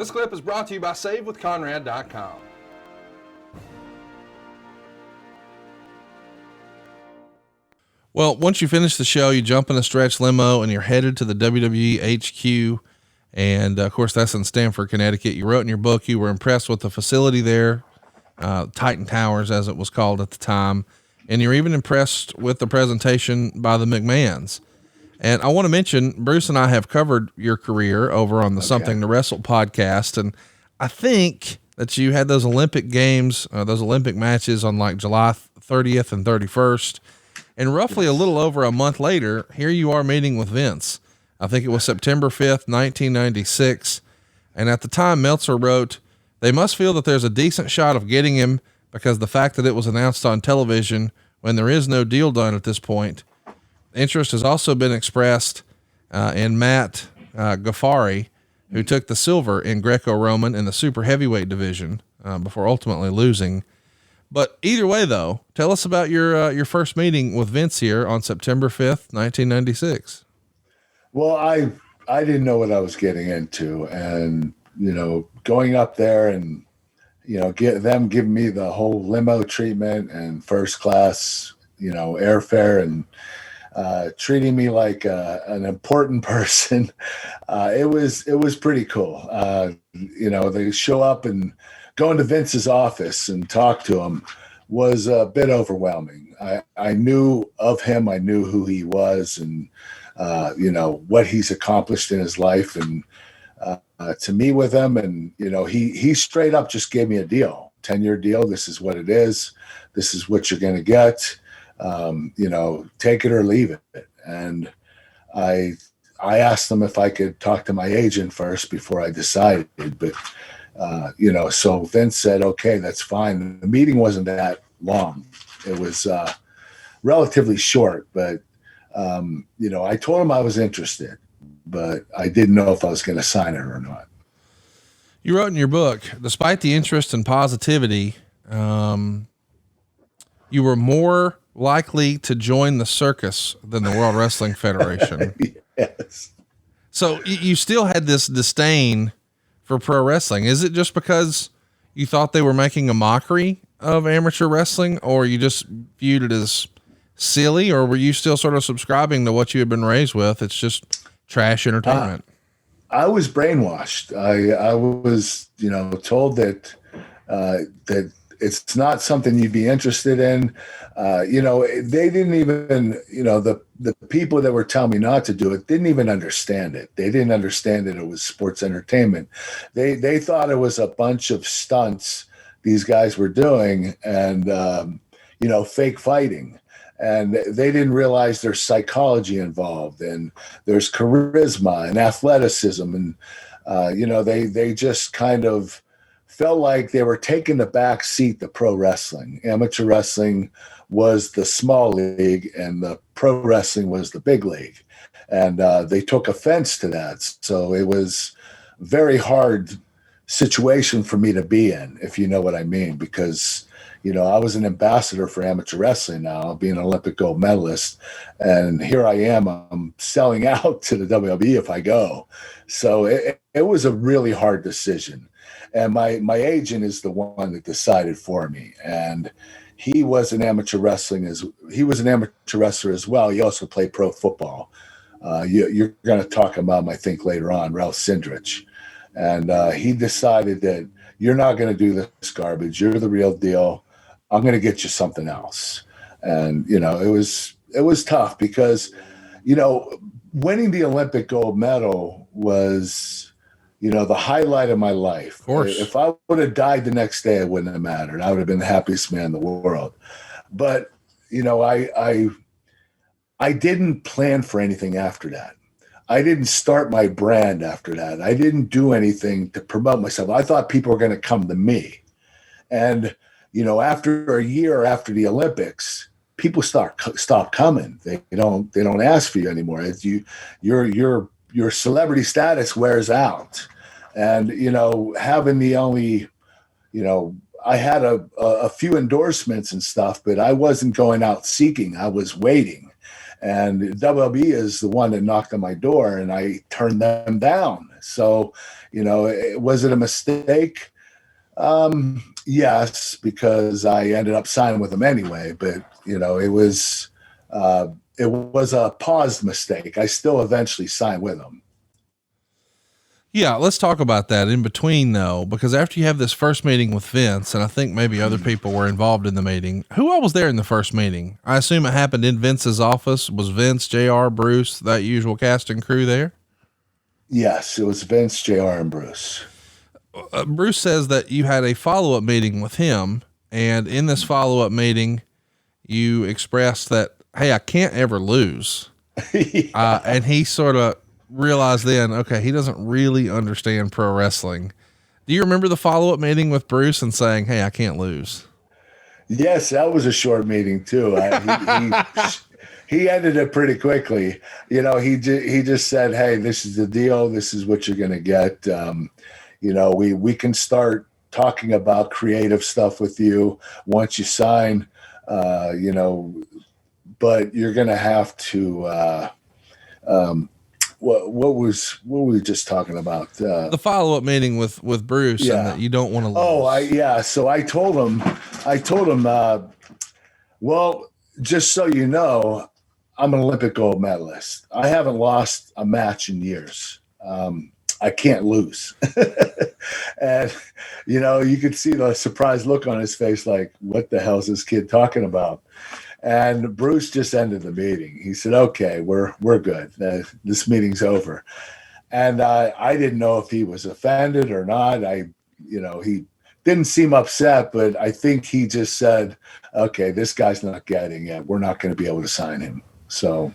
This clip is brought to you by SaveWithConrad.com. Well, once you finish the show, you jump in a stretch limo and you're headed to the WWE HQ. And of course, that's in Stamford, Connecticut. You wrote in your book you were impressed with the facility there, Titan Towers, as it was called at the time. And you're even impressed with the presentation by the McMahons. And I want to mention, Bruce and I have covered your career over on the Something to Wrestle podcast. And I think that you had those Olympic games, those Olympic matches on like July 30th and 31st. And roughly a little over a month later, here you are meeting with Vince. I think it was September 5th, 1996. And at the time, Meltzer wrote, "They must feel that there's a decent shot of getting him because the fact that it was announced on television when there is no deal done at this point. Interest has also been expressed in Matt Gaffari, who took the silver in Greco-Roman in the super heavyweight division before ultimately losing." But either way, though, tell us about your first meeting with Vince here on September 5th, 1996. Well, I didn't know what I was getting into, and going up there and giving me the whole limo treatment and first class airfare and treating me like an important person. It was pretty cool. They show up and going to Vince's office and talk to him was a bit overwhelming. I knew of him. I knew who he was and, what he's accomplished in his life. And to meet with him and, he straight up just gave me a deal, 10-year deal. This is what it is. This is what you're going to get. Take it or leave it. And I asked him if I could talk to my agent first before I decided, but so Vince said, okay, that's fine. The meeting wasn't that long. It was relatively short, but I told him I was interested, but I didn't know if I was going to sign it or not. You wrote in your book, despite the interest and positivity, you were more likely to join the circus than the World Wrestling Federation. Yes. So you still had this disdain for pro wrestling. Is it just because you thought they were making a mockery of amateur wrestling, or you just viewed it as silly, or were you still sort of subscribing to what you had been raised with? It's just trash entertainment. I was brainwashed. I was, told that it's not something you'd be interested in. They didn't even, the people that were telling me not to do it didn't even understand it. They didn't understand that it was sports entertainment. They thought it was a bunch of stunts these guys were doing and, fake fighting. And they didn't realize there's psychology involved and there's charisma and athleticism. And, they just kind of felt like they were taking the back seat to pro wrestling. Amateur wrestling was the small league and the pro wrestling was the big league. And they took offense to that. So it was a very hard situation for me to be in, if you know what I mean, because, I was an ambassador for amateur wrestling now, being an Olympic gold medalist. And here I am, I'm selling out to the WWE if I go. So it was a really hard decision. And my agent is the one that decided for me. And he was an amateur wrestler as well. He also played pro football. You're going to talk about him, I think, later on, Ralph Sindrich. And he decided that you're not going to do this garbage. You're the real deal. I'm going to get you something else. And, it was tough because, winning the Olympic gold medal was, the highlight of my life. Of course. If I would have died the next day, it wouldn't have mattered. I would have been the happiest man in the world. But, I didn't plan for anything after that. I didn't start my brand after that. I didn't do anything to promote myself. I thought people were going to come to me. And, after a year after the Olympics, people stop coming. They don't ask for you anymore. It's your celebrity status wears out. And, having the only, I had a few endorsements and stuff, but I wasn't going out seeking. I was waiting. and WWE is the one that knocked on my door, and I turned them down. So, was it a mistake? Yes, because I ended up signing with them anyway, but it was a paused mistake. I still eventually signed with them. Yeah, let's talk about that in between though, because after you have this first meeting with Vince, and I think maybe other people were involved in the meeting, who all was there in the first meeting? I assume it happened in Vince's office. Was Vince, JR, Bruce, that usual cast and crew there? Yes, it was Vince, JR, and Bruce. Bruce says that you had a follow-up meeting with him, and in this follow-up meeting, you expressed that, hey, I can't ever lose. Yeah. And he sort of realized then, okay, he doesn't really understand pro wrestling. Do you remember the follow-up meeting with Bruce and saying, hey, I can't lose? Yes, that was a short meeting too. He ended it pretty quickly. He just said, hey, this is the deal. This is what you're going to get. We can start talking about creative stuff with you once you sign, but you're going to have to, what were we just talking about? The follow-up meeting with Bruce, and that you don't want to lose. So I told him, well, just so you know, I'm an Olympic gold medalist. I haven't lost a match in years. I can't lose. And, you could see the surprised look on his face, like, what the hell is this kid talking about? And Bruce just ended the meeting. He said, okay, we're good. This meeting's over. And I didn't know if he was offended or not. He didn't seem upset, but I think he just said, okay, this guy's not getting it. We're not going to be able to sign him. So.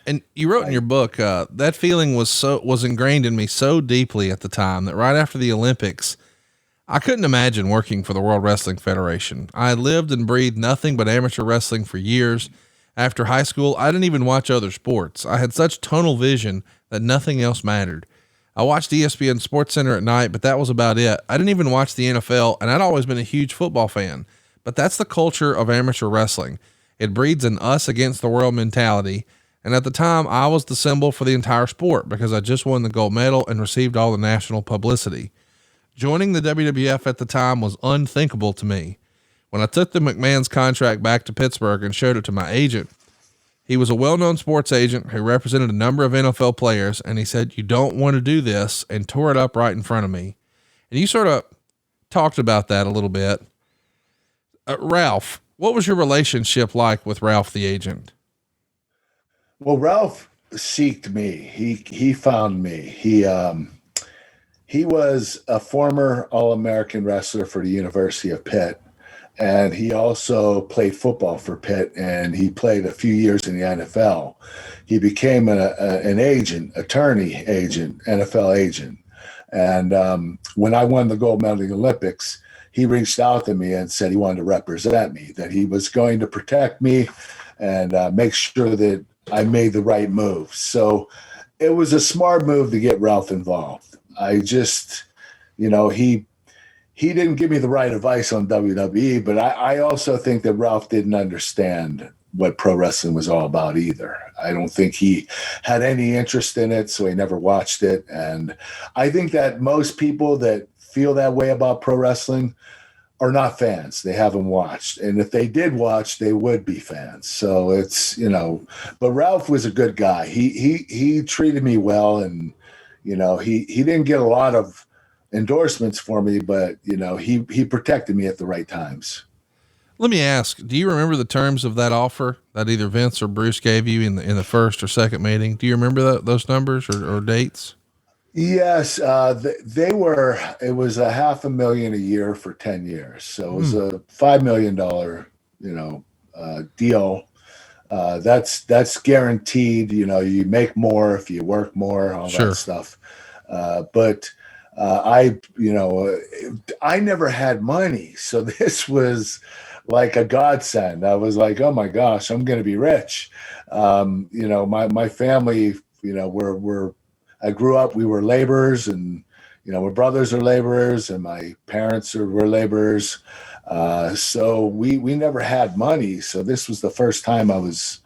And you wrote in your book, that feeling was ingrained in me so deeply at the time that right after the Olympics, I couldn't imagine working for the World Wrestling Federation. I had lived and breathed nothing but amateur wrestling for years. After high school, I didn't even watch other sports. I had such tunnel vision that nothing else mattered. I watched ESPN SportsCenter at night, but that was about it. I didn't even watch the NFL, and I'd always been a huge football fan. But that's the culture of amateur wrestling. It breeds an us against the world mentality. And at the time, I was the symbol for the entire sport because I just won the gold medal and received all the national publicity. Joining the WWF at the time was unthinkable to me. When I took the McMahon's contract back to Pittsburgh and showed it to my agent, he was a well-known sports agent who represented a number of NFL players, and he said, you don't want to do this, and tore it up right in front of me. And you sort of talked about that a little bit. Ralph, what was your relationship like with Ralph the agent? Well, Ralph seeked me. He found me. He was a former All-American wrestler for the University of Pitt, and he also played football for Pitt, and he played a few years in the NFL. He became an agent, attorney agent, NFL agent. And when I won the gold medal in the Olympics, he reached out to me and said he wanted to represent me, that he was going to protect me and make sure that I made the right move. So it was a smart move to get Ralph involved. I just, he didn't give me the right advice on WWE, but I also think that Ralph didn't understand what pro wrestling was all about either. I don't think he had any interest in it, so he never watched it. And I think that most people that feel that way about pro wrestling are not fans. They haven't watched. And if they did watch, they would be fans. So it's, but Ralph was a good guy. He treated me well, and he didn't get a lot of endorsements for me, but he protected me at the right times. Let me ask, do you remember the terms of that offer that either Vince or Bruce gave you in the first or second meeting? Do you remember those numbers or dates? Yes. It was $500,000 a year for 10 years. So it was a $5 million, deal. That's guaranteed. You make more if you work more, all that stuff. But I never had money, so this was like a godsend. I was like, oh my gosh, I'm going to be rich. My family, I grew up, we were laborers, and my brothers are laborers, and my parents were laborers. So we never had money. So this was the first time I was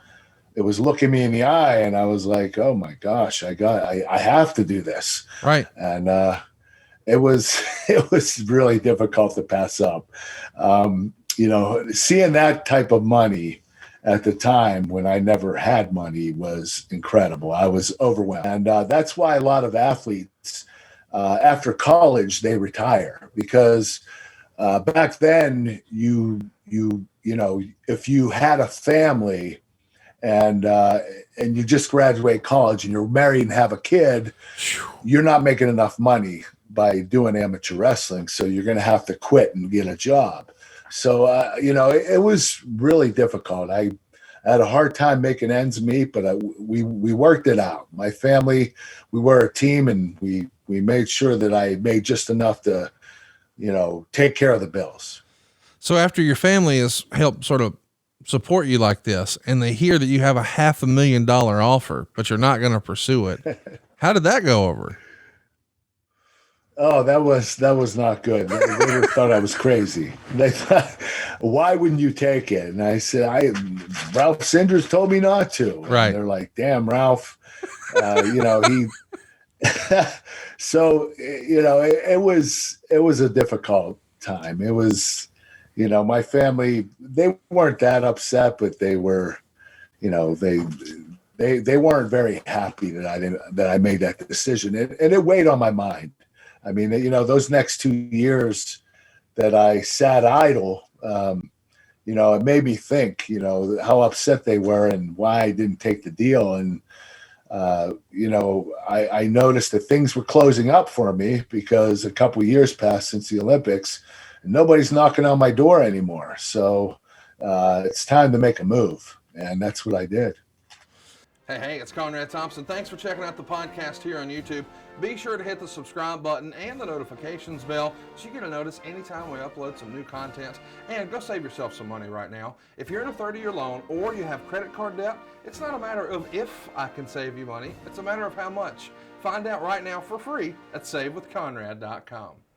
it was looking me in the eye, and I was like, oh my gosh, I have to do this. Right. And it was it was really difficult to pass up. Seeing that type of money at the time when I never had money was incredible. I was overwhelmed, and that's why a lot of athletes after college they retire, because back then if you had a family and you just graduate college and you're married and have a kid, you're not making enough money by doing amateur wrestling, so you're going to have to quit and get a job. So it was really difficult. I had a hard time making ends meet, but we worked it out. My family, we were a team, and we made sure that I made just enough to take care of the bills. So after your family has helped sort of support you like this, and they hear that you have a $500,000 offer, but you're not going to pursue it, how did that go over? Oh, that was not good. They thought I was crazy. They thought, why wouldn't you take it? And I said, Ralph Cinders told me not to. Right. And they're like, damn, Ralph, he. So, it was a difficult time. It was, my family, they weren't that upset, but they were, they weren't very happy that I made that decision. And it weighed on my mind. I mean, those next 2 years that I sat idle, it made me think, how upset they were and why I didn't take the deal. And, I noticed that things were closing up for me, because a couple of years passed since the Olympics and nobody's knocking on my door anymore. So it's time to make a move. And that's what I did. Hey, it's Conrad Thompson. Thanks for checking out the podcast here on YouTube. Be sure to hit the subscribe button and the notifications bell so you get a notice anytime we upload some new content. And go save yourself some money right now. If you're in a 30-year loan or you have credit card debt, it's not a matter of if I can save you money. It's a matter of how much. Find out right now for free at SaveWithConrad.com.